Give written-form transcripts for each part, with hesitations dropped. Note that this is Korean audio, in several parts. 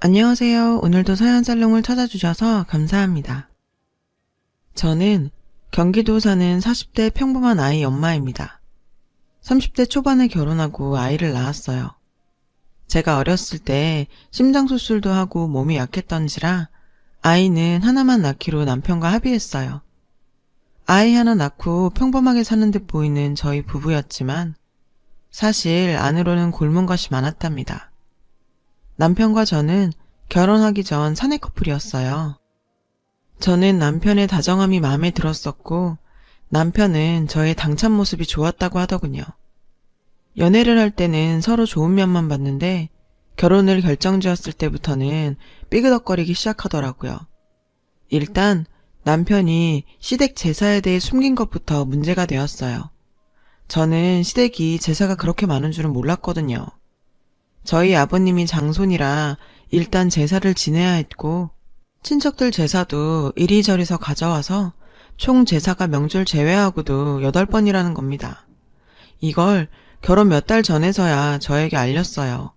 안녕하세요. 오늘도 서연살롱을 찾아주셔서 감사합니다. 저는 경기도 사는 40대 평범한 아이 엄마입니다. 30대 초반에 결혼하고 아이를 낳았어요. 제가 어렸을 때 심장수술도 하고 몸이 약했던지라 아이는 하나만 낳기로 남편과 합의했어요. 아이 하나 낳고 평범하게 사는 듯 보이는 저희 부부였지만 사실 안으로는 곪은 것이 많았답니다. 남편과 저는 결혼하기 전 사내 커플이었어요. 저는 남편의 다정함이 마음에 들었었고 남편은 저의 당찬 모습이 좋았다고 하더군요. 연애를 할 때는 서로 좋은 면만 봤는데 결혼을 결정지었을 때부터는 삐그덕거리기 시작하더라고요. 일단 남편이 시댁 제사에 대해 숨긴 것부터 문제가 되었어요. 저는 시댁이 제사가 그렇게 많은 줄은 몰랐거든요. 저희 아버님이 장손이라 일단 제사를 지내야 했고 친척들 제사도 이리저리서 가져와서 총 제사가 명절 제외하고도 8번이라는 겁니다. 이걸 결혼 몇 달 전에서야 저에게 알렸어요.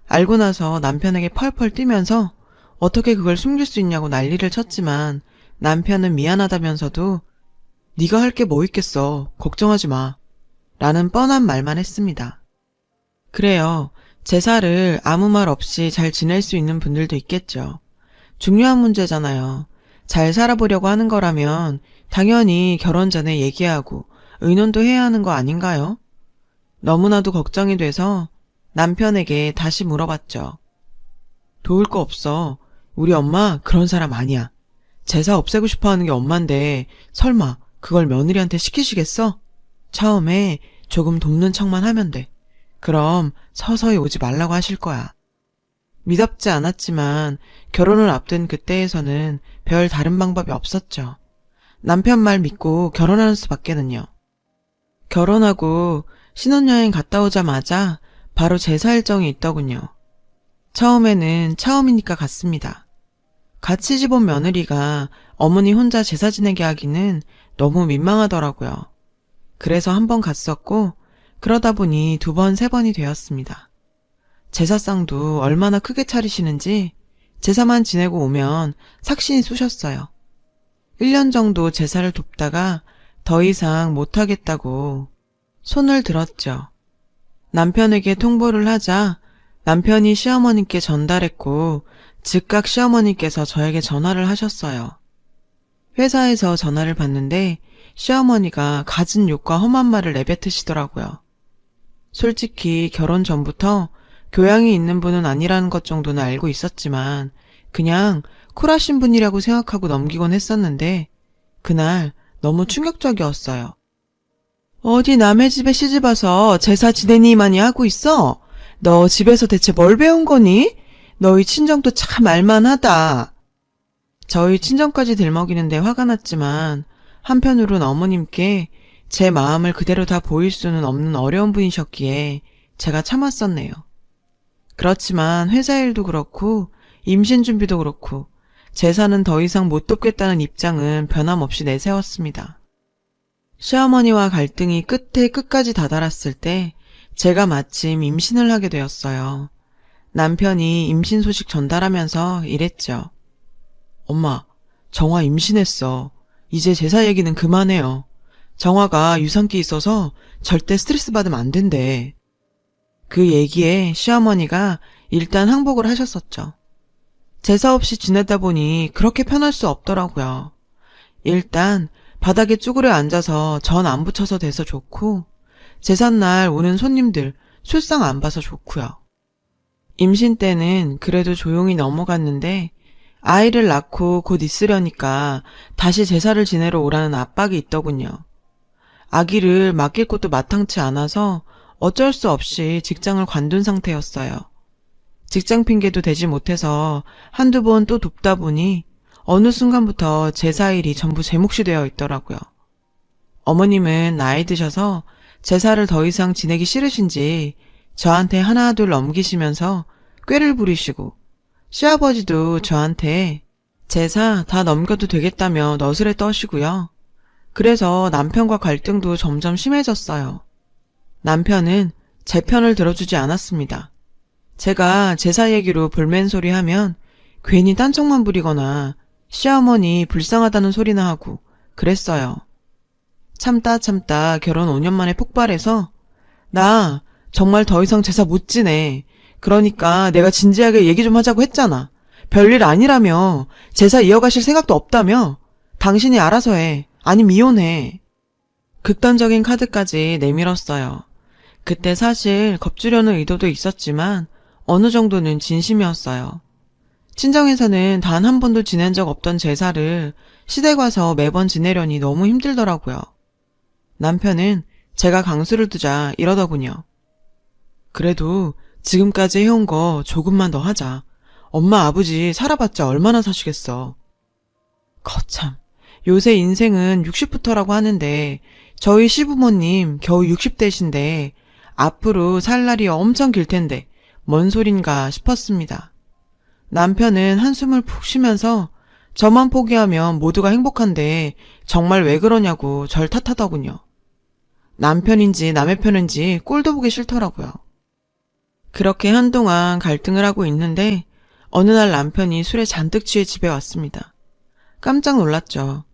알고 나서 남편에게 펄펄 뛰면서 어떻게 그걸 숨길 수 있냐고 난리를 쳤지만 남편은 미안하다면서도 네가 할 게 뭐 있겠어. 걱정하지 마. 라는 뻔한 말만 했습니다. 그래요. 제사를 아무 말 없이 잘 지낼 수 있는 분들도 있겠죠. 중요한 문제잖아요. 잘 살아보려고 하는 거라면 당연히 결혼 전에 얘기하고 의논도 해야 하는 거 아닌가요? 너무나도 걱정이 돼서 남편에게 다시 물어봤죠. 도울 거 없어. 우리 엄마 그런 사람 아니야. 제사 없애고 싶어 하는 게 엄만데 설마 그걸 며느리한테 시키시겠어? 처음에 조금 돕는 척만 하면 돼. 그럼 서서히 오지 말라고 하실 거야. 미덥지 않았지만 결혼을 앞둔 그때에서는 별 다른 방법이 없었죠. 남편 말 믿고 결혼하는 수밖에는요. 결혼하고 신혼여행 갔다 오자마자 바로 제사 일정이 있더군요. 처음에는 처음이니까 갔습니다. 같이 집 온 며느리가 어머니 혼자 제사 지내게 하기는 너무 민망하더라고요. 그래서 한 번 갔었고 그러다 보니 2번, 3번이 되었습니다. 제사상도 얼마나 크게 차리시는지 제사만 지내고 오면 삭신이 쑤셨어요. 1년 정도 제사를 돕다가 더 이상 못하겠다고 손을 들었죠. 남편에게 통보를 하자 남편이 시어머니께 전달했고 즉각 시어머니께서 저에게 전화를 하셨어요. 회사에서 전화를 받는데 시어머니가 갖은 욕과 험한 말을 내뱉으시더라고요. 솔직히 결혼 전부터 교양이 있는 분은 아니라는 것 정도는 알고 있었지만 그냥 쿨하신 분이라고 생각하고 넘기곤 했었는데 그날 너무 충격적이었어요. 어디 남의 집에 시집와서 제사 지내니만이 하고 있어? 너 집에서 대체 뭘 배운 거니? 너희 친정도 참 알만하다. 저희 친정까지 들먹이는데 화가 났지만 한편으론 어머님께 제 마음을 그대로 다 보일 수는 없는 어려운 분이셨기에 제가 참았었네요. 그렇지만 회사 일도 그렇고 임신 준비도 그렇고 제사는 더 이상 못 돕겠다는 입장은 변함없이 내세웠습니다. 시어머니와 갈등이 끝에 끝까지 다다랐을 때 제가 마침 임신을 하게 되었어요. 남편이 임신 소식 전달하면서 이랬죠. 엄마, 정화 임신했어. 이제 제사 얘기는 그만해요. 정화가 유산기 있어서 절대 스트레스 받으면 안 된대. 그 얘기에 시어머니가 일단 항복을 하셨었죠. 제사 없이 지내다 보니 그렇게 편할 수 없더라고요. 일단 바닥에 쭈그려 앉아서 전 안 붙여서 돼서 좋고 제삿날 오는 손님들 술상 안 봐서 좋고요. 임신 때는 그래도 조용히 넘어갔는데 아이를 낳고 곧 있으려니까 다시 제사를 지내러 오라는 압박이 있더군요. 아기를 맡길 곳도 마땅치 않아서 어쩔 수 없이 직장을 관둔 상태였어요. 직장 핑계도 대지 못해서 한두 번 또 돕다 보니 어느 순간부터 제사일이 전부 제 몫이 되어 있더라고요. 어머님은 나이 드셔서 제사를 더 이상 지내기 싫으신지 저한테 하나둘 넘기시면서 꾀를 부리시고 시아버지도 저한테 제사 다 넘겨도 되겠다며 너스레 떠시고요. 그래서 남편과 갈등도 점점 심해졌어요. 남편은 제 편을 들어주지 않았습니다. 제가 제사 얘기로 볼멘소리 하면 괜히 딴청만 부리거나 시어머니 불쌍하다는 소리나 하고 그랬어요. 참다 결혼 5년 만에 폭발해서 나 정말 더 이상 제사 못 지내. 그러니까 내가 진지하게 얘기 좀 하자고 했잖아. 별일 아니라며. 제사 이어가실 생각도 없다며. 당신이 알아서 해. 아니면 이혼해. 극단적인 카드까지 내밀었어요. 그때 사실 겁주려는 의도도 있었지만 어느 정도는 진심이었어요. 친정에서는 단 한 번도 지낸 적 없던 제사를 시댁 와서 매번 지내려니 너무 힘들더라고요. 남편은 제가 강수를 두자 이러더군요. 그래도 지금까지 해온 거 조금만 더 하자. 엄마 아버지 살아봤자 얼마나 사시겠어. 거참, 요새 인생은 60부터라고 하는데 저희 시부모님 겨우 60대신데 앞으로 살 날이 엄청 길 텐데 뭔 소린가 싶었습니다. 남편은 한숨을 푹 쉬면서 저만 포기하면 모두가 행복한데 정말 왜 그러냐고 절 탓하더군요. 남편인지 남의 편인지 꼴도 보기 싫더라고요. 그렇게 한동안 갈등을 하고 있는데 어느 날 남편이 술에 잔뜩 취해 집에 왔습니다. 깜짝 놀랐죠.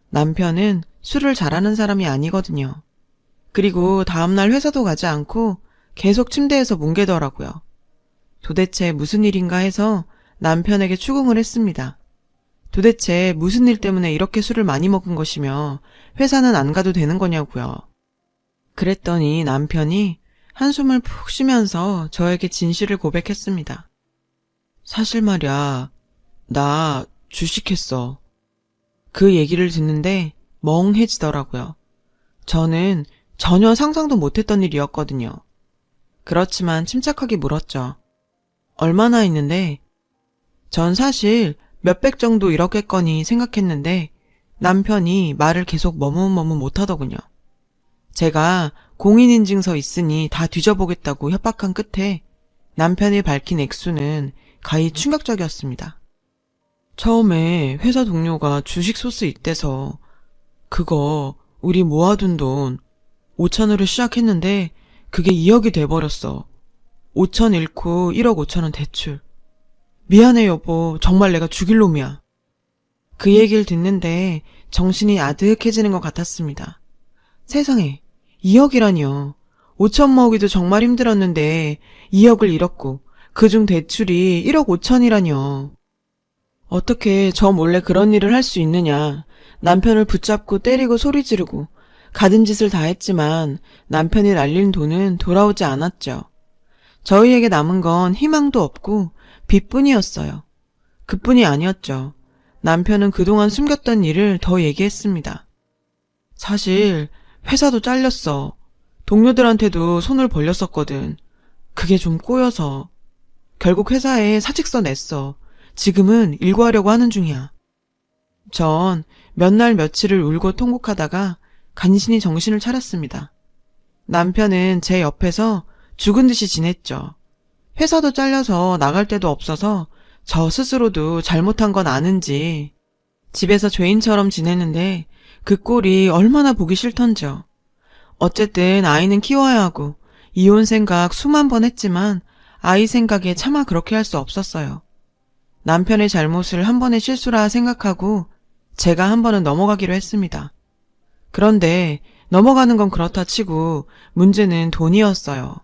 남편은 술을 잘하는 사람이 아니거든요. 그리고 다음날 회사도 가지 않고 계속 침대에서 뭉개더라고요. 도대체 무슨 일인가 해서 남편에게 추궁을 했습니다. 도대체 무슨 일 때문에 이렇게 술을 많이 먹은 것이며 회사는 안 가도 되는 거냐고요. 그랬더니 남편이 한숨을 푹 쉬면서 저에게 진실을 고백했습니다. 사실 말이야, 나 주식했어. 그 얘기를 듣는데 멍해지더라고요. 저는 전혀 상상도 못했던 일이었거든요. 그렇지만 침착하게 물었죠. 얼마나 했는데? 전 사실 몇백 정도 이렇겠거니 생각했는데 남편이 말을 계속 머뭇머뭇 못하더군요. 제가 공인인증서 있으니 다 뒤져보겠다고 협박한 끝에 남편이 밝힌 액수는 가히 충격적이었습니다. 처음에 회사 동료가 주식 소스 있대서 그거 우리 모아둔 돈 5천으로 시작했는데 그게 2억이 돼버렸어. 5천 잃고 1억 5천은 대출. 미안해 여보, 정말 내가 죽일 놈이야. 그 얘기를 듣는데 정신이 아득해지는 것 같았습니다. 세상에, 2억이라니요. 5천 모으기도 정말 힘들었는데 2억을 잃었고 그중 대출이 1억 5천이라니요. 어떻게 저 몰래 그런 일을 할 수 있느냐. 남편을 붙잡고 때리고 소리 지르고 가든 짓을 다 했지만 남편이 날린 돈은 돌아오지 않았죠. 저희에게 남은 건 희망도 없고 빚뿐이었어요. 그뿐이 아니었죠. 남편은 그동안 숨겼던 일을 더 얘기했습니다. 사실 회사도 잘렸어. 동료들한테도 손을 벌렸었거든. 그게 좀 꼬여서. 결국 회사에 사직서 냈어. 지금은 일구하려고 하는 중이야. 전 몇 날 며칠을 울고 통곡하다가 간신히 정신을 차렸습니다. 남편은 제 옆에서 죽은 듯이 지냈죠. 회사도 잘려서 나갈 데도 없어서 저 스스로도 잘못한 건 아는지 집에서 죄인처럼 지내는데 그 꼴이 얼마나 보기 싫던지요. 어쨌든 아이는 키워야 하고 이혼 생각 수만 번 했지만 아이 생각에 차마 그렇게 할 수 없었어요. 남편의 잘못을 한 번의 실수라 생각하고 제가 한 번은 넘어가기로 했습니다. 그런데 넘어가는 건 그렇다 치고 문제는 돈이었어요.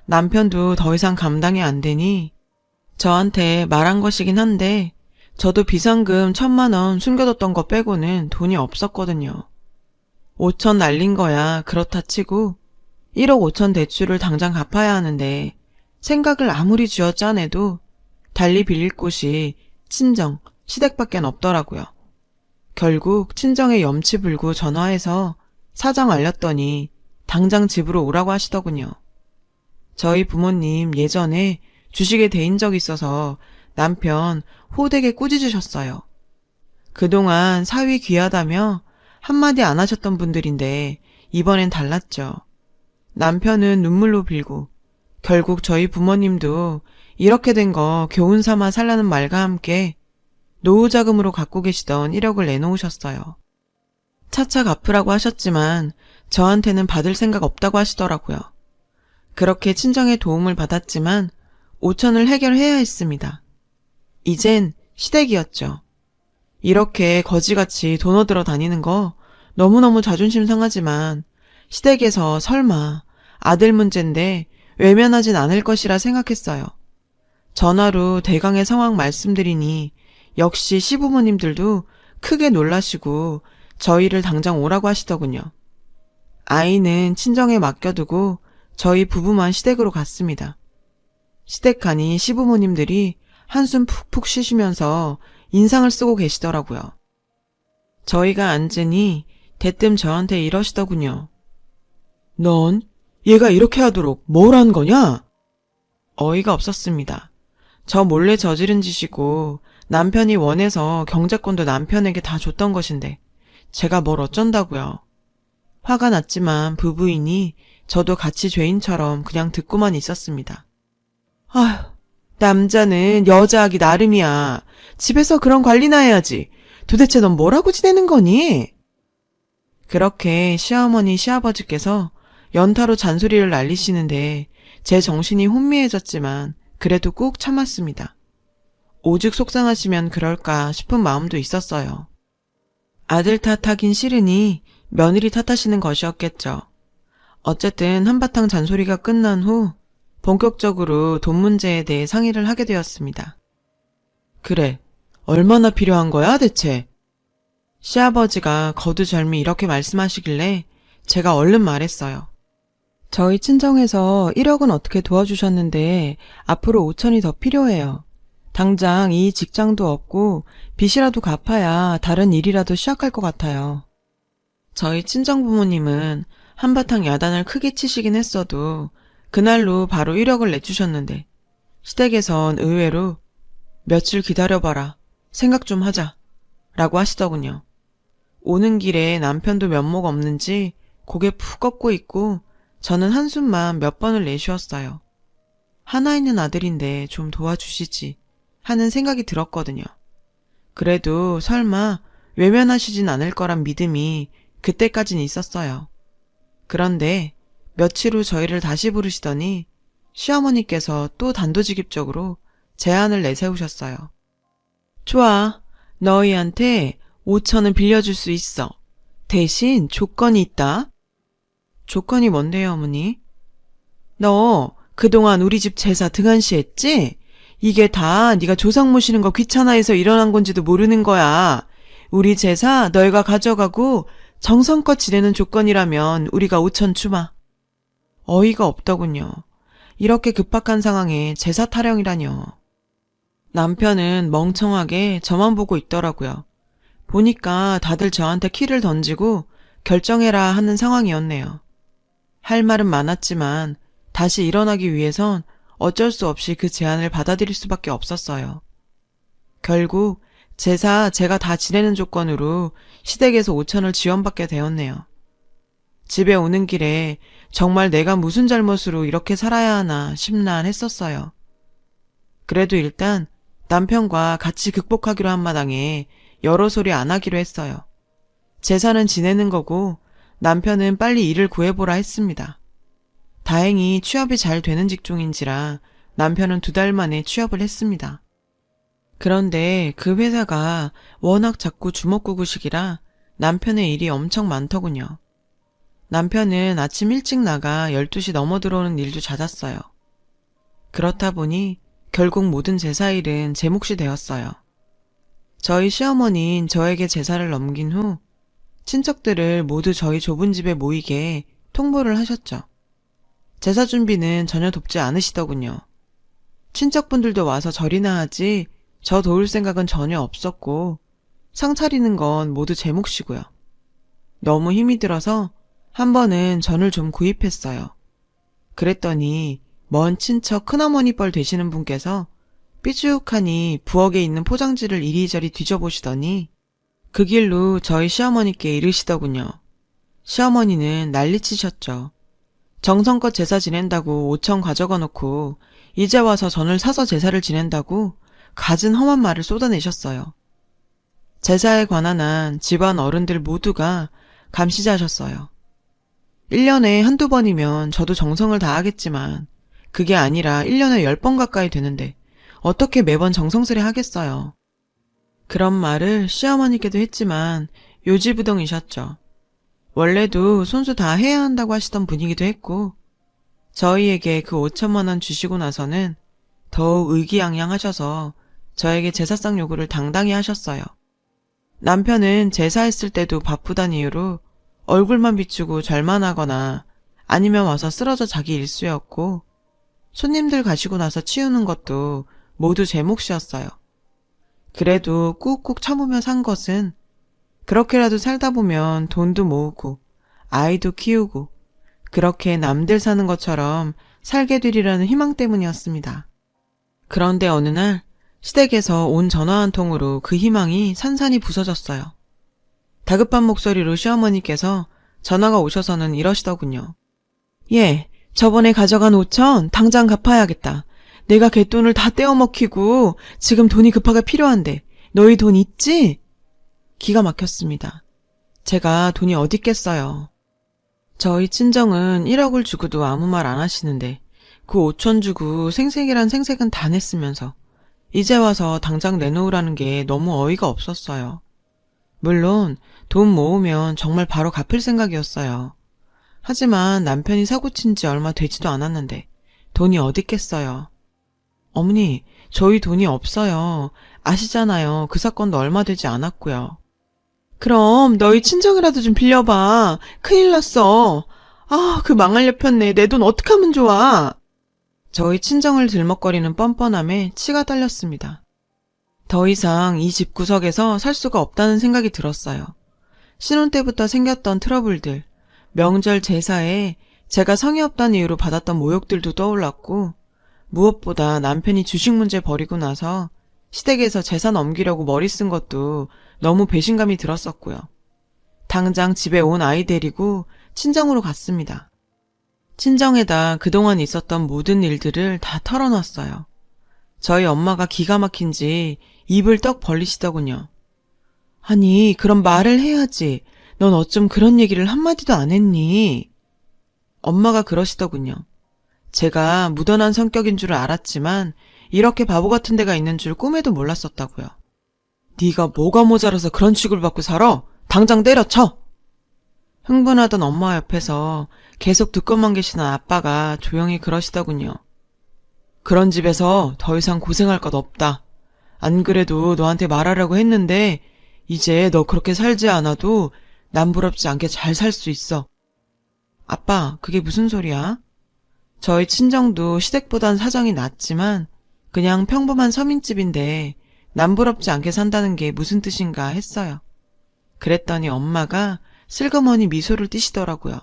남편도 더 이상 감당이 안 되니 저한테 말한 것이긴 한데 저도 비상금 1,000만 원 숨겨뒀던 거 빼고는 돈이 없었거든요. 5천 날린 거야 그렇다 치고 1억 5천 대출을 당장 갚아야 하는데 생각을 아무리 쥐어짜내도 달리 빌릴 곳이 친정, 시댁밖엔 없더라고요. 결국 친정에 염치 불고 전화해서 사정 알렸더니 당장 집으로 오라고 하시더군요. 저희 부모님 예전에 주식에 대인 적이 있어서 남편 호되게 꾸짖으셨어요. 그동안 사위 귀하다며 한마디 안 하셨던 분들인데 이번엔 달랐죠. 남편은 눈물로 빌고 결국 저희 부모님도 이렇게 된 거 교훈 삼아 살라는 말과 함께 노후자금으로 갖고 계시던 1억을 내놓으셨어요. 차차 갚으라고 하셨지만 저한테는 받을 생각 없다고 하시더라고요. 그렇게 친정의 도움을 받았지만 5천을 해결해야 했습니다. 이젠 시댁이었죠. 이렇게 거지같이 돈 얻으러 다니는 거 너무너무 자존심 상하지만 시댁에서 설마 아들 문제인데 외면하진 않을 것이라 생각했어요. 전화로 대강의 상황 말씀드리니 역시 시부모님들도 크게 놀라시고 저희를 당장 오라고 하시더군요. 아이는 친정에 맡겨두고 저희 부부만 시댁으로 갔습니다. 시댁 가니 시부모님들이 한숨 푹푹 쉬시면서 인상을 쓰고 계시더라고요. 저희가 앉으니 대뜸 저한테 이러시더군요. 넌 얘가 이렇게 하도록 뭘 한 거냐? 어이가 없었습니다. 저 몰래 저지른 짓이고 남편이 원해서 경제권도 남편에게 다 줬던 것인데 제가 뭘 어쩐다고요. 화가 났지만 부부이니 저도 같이 죄인처럼 그냥 듣고만 있었습니다. 아휴, 남자는 여자하기 나름이야. 집에서 그런 관리나 해야지. 도대체 넌 뭐라고 지내는 거니? 그렇게 시어머니 시아버지께서 연타로 잔소리를 날리시는데 제 정신이 혼미해졌지만 그래도 꾹 참았습니다. 오죽 속상하시면 그럴까 싶은 마음도 있었어요. 아들 탓하긴 싫으니 며느리 탓하시는 것이었겠죠. 어쨌든 한바탕 잔소리가 끝난 후 본격적으로 돈 문제에 대해 상의를 하게 되었습니다. 그래, 얼마나 필요한 거야 대체? 시아버지가 거두절미 이렇게 말씀하시길래 제가 얼른 말했어요. 저희 친정에서 1억은 어떻게 도와주셨는데 앞으로 5천이 더 필요해요. 당장 이 직장도 없고 빚이라도 갚아야 다른 일이라도 시작할 것 같아요. 저희 친정부모님은 한바탕 야단을 크게 치시긴 했어도 그날로 바로 1억을 내주셨는데 시댁에선 의외로 며칠 기다려봐라, 생각 좀 하자 라고 하시더군요. 오는 길에 남편도 면목 없는지 고개 푹 꺾고 있고 저는 한숨만 몇 번을 내쉬었어요. 하나 있는 아들인데 좀 도와주시지 하는 생각이 들었거든요. 그래도 설마 외면하시진 않을 거란 믿음이 그때까진 있었어요. 그런데 며칠 후 저희를 다시 부르시더니 시어머니께서 또 단도직입적으로 제안을 내세우셨어요. 좋아, 너희한테 5천은 빌려줄 수 있어. 대신 조건이 있다. 조건이 뭔데요, 어머니? 너 그동안 우리 집 제사 등한시했지? 이게 다 네가 조상 모시는 거 귀찮아해서 일어난 건지도 모르는 거야. 우리 제사 너희가 가져가고 정성껏 지내는 조건이라면 우리가 5천 주마. 어이가 없더군요. 이렇게 급박한 상황에 제사 타령이라뇨. 남편은 멍청하게 저만 보고 있더라고요. 보니까 다들 저한테 키를 던지고 결정해라 하는 상황이었네요. 할 말은 많았지만 다시 일어나기 위해선 어쩔 수 없이 그 제안을 받아들일 수밖에 없었어요. 결국 제사 제가 다 지내는 조건으로 시댁에서 5천을 지원받게 되었네요. 집에 오는 길에 정말 내가 무슨 잘못으로 이렇게 살아야 하나 심란했었어요. 그래도 일단 남편과 같이 극복하기로 한 마당에 여러 소리 안 하기로 했어요. 제사는 지내는 거고 남편은 빨리 일을 구해보라 했습니다. 다행히 취업이 잘 되는 직종인지라 남편은 2달 만에 취업을 했습니다. 그런데 그 회사가 워낙 작고 주먹구구식이라 남편의 일이 엄청 많더군요. 남편은 아침 일찍 나가 12시 넘어 들어오는 일도 잦았어요. 그렇다 보니 결국 모든 제사일은 제 몫이 되었어요. 저희 시어머니는 저에게 제사를 넘긴 후 친척들을 모두 저희 좁은 집에 모이게 통보를 하셨죠. 제사 준비는 전혀 돕지 않으시더군요. 친척분들도 와서 절이나 하지 저 도울 생각은 전혀 없었고 상 차리는 건 모두 제 몫이고요. 너무 힘이 들어서 한 번은 전을 좀 구입했어요. 그랬더니 먼 친척 큰어머니 뻘 되시는 분께서 삐죽하니 부엌에 있는 포장지를 이리저리 뒤져보시더니 그 길로 저희 시어머니께 이르시더군요. 시어머니는 난리치셨죠. 정성껏 제사 지낸다고 5천 가져가 놓고 이제 와서 전을 사서 제사를 지낸다고 갖은 험한 말을 쏟아내셨어요. 제사에 관한 한 집안 어른들 모두가 감시자셨어요. 1년에 한두 번이면 저도 정성을 다하겠지만 그게 아니라 1년에 10번 가까이 되는데 어떻게 매번 정성스레 하겠어요. 그런 말을 시어머니께도 했지만 요지부동이셨죠. 원래도 손수 다 해야 한다고 하시던 분이기도 했고 저희에게 그 5천만 원 주시고 나서는 더욱 의기양양하셔서 저에게 제사상 요구를 당당히 하셨어요. 남편은 제사했을 때도 바쁘단 이유로 얼굴만 비추고 절만 하거나 아니면 와서 쓰러져 자기 일수였고 손님들 가시고 나서 치우는 것도 모두 제 몫이었어요. 그래도 꾹꾹 참으며 산 것은 그렇게라도 살다 보면 돈도 모으고 아이도 키우고 그렇게 남들 사는 것처럼 살게 되리라는 희망 때문이었습니다. 그런데 어느 날 시댁에서 온 전화 한 통으로 그 희망이 산산이 부서졌어요. 다급한 목소리로 시어머니께서 전화가 오셔서는 이러시더군요. 예, 저번에 가져간 5천 당장 갚아야겠다. 내가 갯돈을 다 떼어먹히고 지금 돈이 급하게 필요한데 너희 돈 있지? 기가 막혔습니다. 제가 돈이 어디 있겠어요. 저희 친정은 1억을 주고도 아무 말 안 하시는데 그 5천 주고 생색이란 생색은 다 냈으면서 이제 와서 당장 내놓으라는 게 너무 어이가 없었어요. 물론 돈 모으면 정말 바로 갚을 생각이었어요. 하지만 남편이 사고친 지 얼마 되지도 않았는데 돈이 어디 있겠어요. 어머니, 저희 돈이 없어요. 아시잖아요. 그 사건도 얼마 되지 않았고요. 그럼 너희 친정이라도 좀 빌려봐. 큰일 났어. 아, 그 망할 녀편네. 내 돈 어떡하면 좋아. 저희 친정을 들먹거리는 뻔뻔함에 치가 떨렸습니다. 더 이상 이 집 구석에서 살 수가 없다는 생각이 들었어요. 신혼 때부터 생겼던 트러블들, 명절 제사에 제가 성의 없다는 이유로 받았던 모욕들도 떠올랐고 무엇보다 남편이 주식 문제 벌이고 나서 시댁에서 제사 넘기려고 머리 쓴 것도 너무 배신감이 들었었고요. 당장 집에 온 아이 데리고 친정으로 갔습니다. 친정에다 그동안 있었던 모든 일들을 다 털어놨어요. 저희 엄마가 기가 막힌지 입을 떡 벌리시더군요. 아니, 그럼 말을 해야지. 넌 어쩜 그런 얘기를 한마디도 안 했니? 엄마가 그러시더군요. 제가 무던한 성격인 줄 알았지만 이렇게 바보 같은 데가 있는 줄 꿈에도 몰랐었다고요. 네가 뭐가 모자라서 그런 취급을 받고 살아? 당장 때려쳐! 흥분하던 엄마 옆에서 계속 듣고만 계시는 아빠가 조용히 그러시더군요. 그런 집에서 더 이상 고생할 것 없다. 안 그래도 너한테 말하려고 했는데 이제 너 그렇게 살지 않아도 남부럽지 않게 잘 살 수 있어. 아빠, 그게 무슨 소리야? 저희 친정도 시댁보단 사정이 낫지만 그냥 평범한 서민집인데 남부럽지 않게 산다는 게 무슨 뜻인가 했어요. 그랬더니 엄마가 슬그머니 미소를 띠시더라고요.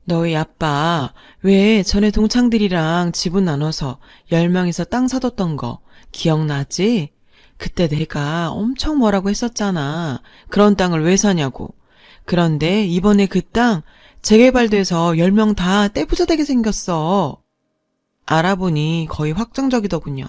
너희 아빠 왜 전에 동창들이랑 지분 나눠서 10명이서 땅 사뒀던 거 기억나지? 그때 내가 엄청 뭐라고 했었잖아. 그런 땅을 왜 사냐고. 그런데 이번에 그 땅 재개발돼서 10명 다 떼부자 되게 생겼어. 알아보니 거의 확정적이더군요.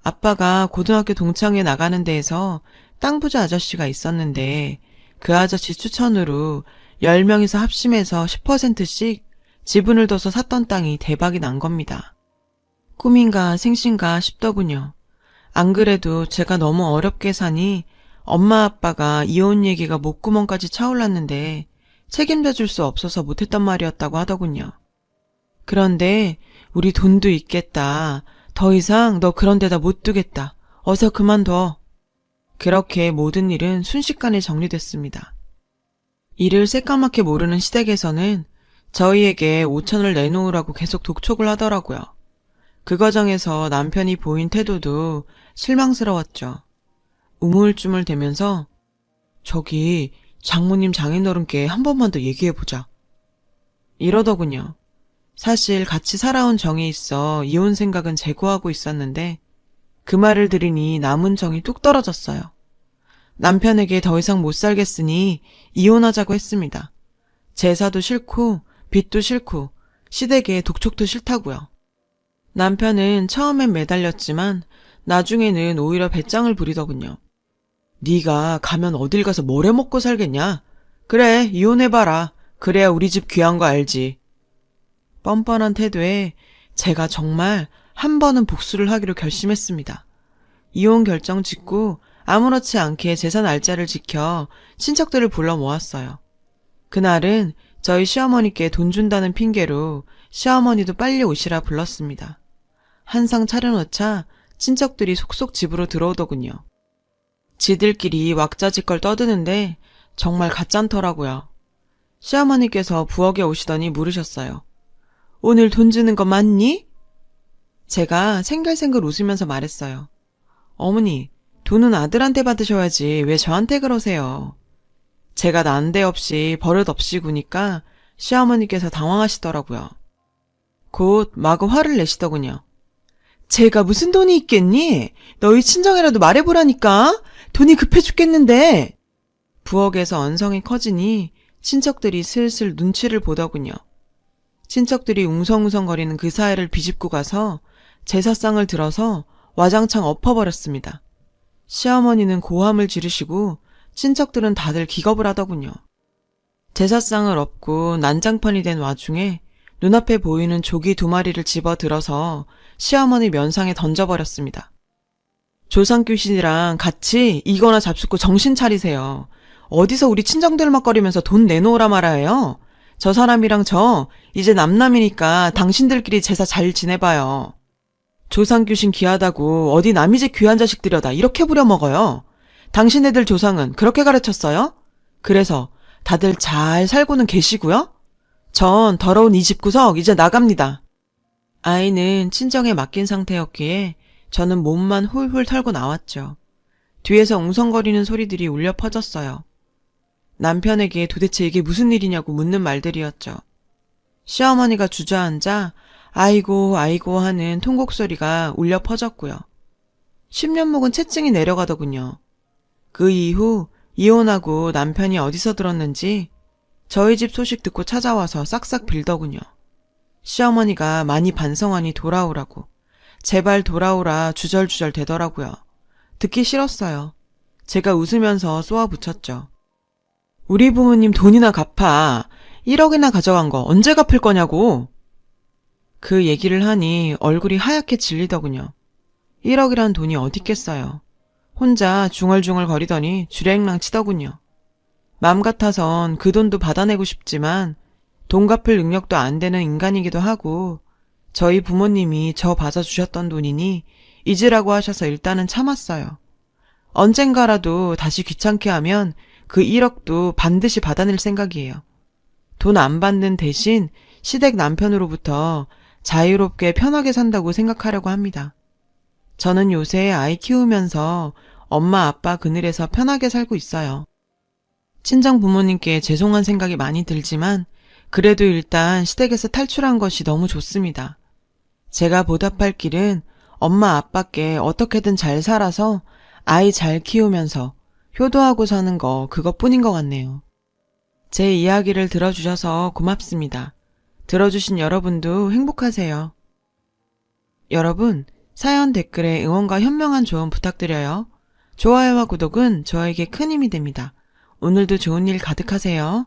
아빠가 고등학교 동창회 나가는 데에서 땅 부자 아저씨가 있었는데 그 아저씨 추천으로 10명이서 합심해서 10%씩 지분을 둬서 샀던 땅이 대박이 난 겁니다. 꿈인가 생신가 싶더군요. 안 그래도 제가 너무 어렵게 사니 엄마 아빠가 이혼 얘기가 목구멍까지 차올랐는데 책임져 줄 수 없어서 못했단 말이었다고 하더군요. 그런데 우리 돈도 있겠다. 더 이상 너 그런 데다 못 두겠다. 어서 그만둬. 그렇게 모든 일은 순식간에 정리됐습니다. 이를 새까맣게 모르는 시댁에서는 저희에게 5천을 내놓으라고 계속 독촉을 하더라고요. 그 과정에서 남편이 보인 태도도 실망스러웠죠. 우물쭈물 대면서 저기 장모님 장인어른께 한 번만 더 얘기해보자. 이러더군요. 사실 같이 살아온 정이 있어 이혼 생각은 제고하고 있었는데 그 말을 들으니 남은 정이 뚝 떨어졌어요. 남편에게 더 이상 못 살겠으니 이혼하자고 했습니다. 제사도 싫고 빚도 싫고 시댁에 독촉도 싫다고요. 남편은 처음엔 매달렸지만 나중에는 오히려 배짱을 부리더군요. 네가 가면 어딜 가서 뭘 해먹고 살겠냐? 그래, 이혼해봐라. 그래야 우리 집 귀한 거 알지. 뻔뻔한 태도에 제가 정말 한 번은 복수를 하기로 결심했습니다. 이혼 결정 짓고 아무렇지 않게 재산 알짜를 지켜 친척들을 불러 모았어요. 그날은 저희 시어머니께 돈 준다는 핑계로 시어머니도 빨리 오시라 불렀습니다. 한상 차려놓자 친척들이 속속 집으로 들어오더군요. 지들끼리 왁자지껄 떠드는데 정말 가짠더라고요. 시어머니께서 부엌에 오시더니 물으셨어요. 오늘 돈 주는 거 맞니? 제가 생글생글 웃으면서 말했어요. 어머니, 돈은 아들한테 받으셔야지 왜 저한테 그러세요? 제가 난데없이 버릇없이 구니까 시어머니께서 당황하시더라고요. 곧 마구 화를 내시더군요. 제가 무슨 돈이 있겠니? 너희 친정이라도 말해보라니까. 돈이 급해 죽겠는데. 부엌에서 언성이 커지니 친척들이 슬슬 눈치를 보더군요. 친척들이 웅성웅성거리는 그 사이를 비집고 가서 제사상을 들어서 와장창 엎어버렸습니다. 시어머니는 고함을 지르시고 친척들은 다들 기겁을 하더군요. 제사상을 엎고 난장판이 된 와중에 눈앞에 보이는 조기 2마리를 집어들어서 시어머니 면상에 던져버렸습니다. 조상귀신이랑 같이 이거나 잡숫고 정신 차리세요. 어디서 우리 친정들 막거리면서 돈 내놓으라 말아요. 저 사람이랑 저 이제 남남이니까 당신들끼리 제사 잘 지내봐요. 조상귀신 귀하다고 어디 남이 집 귀한 자식 들여다 이렇게 부려먹어요. 당신네들 조상은 그렇게 가르쳤어요? 그래서 다들 잘 살고는 계시고요? 전 더러운 이 집구석 이제 나갑니다. 아이는 친정에 맡긴 상태였기에 저는 몸만 훌훌 털고 나왔죠. 뒤에서 웅성거리는 소리들이 울려 퍼졌어요. 남편에게 도대체 이게 무슨 일이냐고 묻는 말들이었죠. 시어머니가 주저앉아 아이고 아이고 하는 통곡소리가 울려 퍼졌고요. 10년 묵은 채증이 내려가더군요. 그 이후 이혼하고 남편이 어디서 들었는지 저희 집 소식 듣고 찾아와서 싹싹 빌더군요. 시어머니가 많이 반성하니 돌아오라고. 제발 돌아오라 주절주절 대더라고요. 듣기 싫었어요. 제가 웃으면서 쏘아붙였죠. 우리 부모님 돈이나 갚아. 1억이나 가져간 거 언제 갚을 거냐고. 그 얘기를 하니 얼굴이 하얗게 질리더군요. 1억이란 돈이 어딨겠어요. 혼자 중얼중얼 거리더니 주랭랑 치더군요. 맘 같아선 그 돈도 받아내고 싶지만 돈 갚을 능력도 안 되는 인간이기도 하고 저희 부모님이 저 받아주셨던 돈이니 잊으라고 하셔서 일단은 참았어요. 언젠가라도 다시 귀찮게 하면 그 1억도 반드시 받아낼 생각이에요. 돈 안 받는 대신 시댁 남편으로부터 자유롭게 편하게 산다고 생각하려고 합니다. 저는 요새 아이 키우면서 엄마 아빠 그늘에서 편하게 살고 있어요. 친정 부모님께 죄송한 생각이 많이 들지만 그래도 일단 시댁에서 탈출한 것이 너무 좋습니다. 제가 보답할 길은 엄마 아빠께 어떻게든 잘 살아서 아이 잘 키우면서 효도하고 사는 거 그것뿐인 것 같네요. 제 이야기를 들어주셔서 고맙습니다. 들어주신 여러분도 행복하세요. 여러분, 사연 댓글에 응원과 현명한 조언 부탁드려요. 좋아요와 구독은 저에게 큰 힘이 됩니다. 오늘도 좋은 일 가득하세요.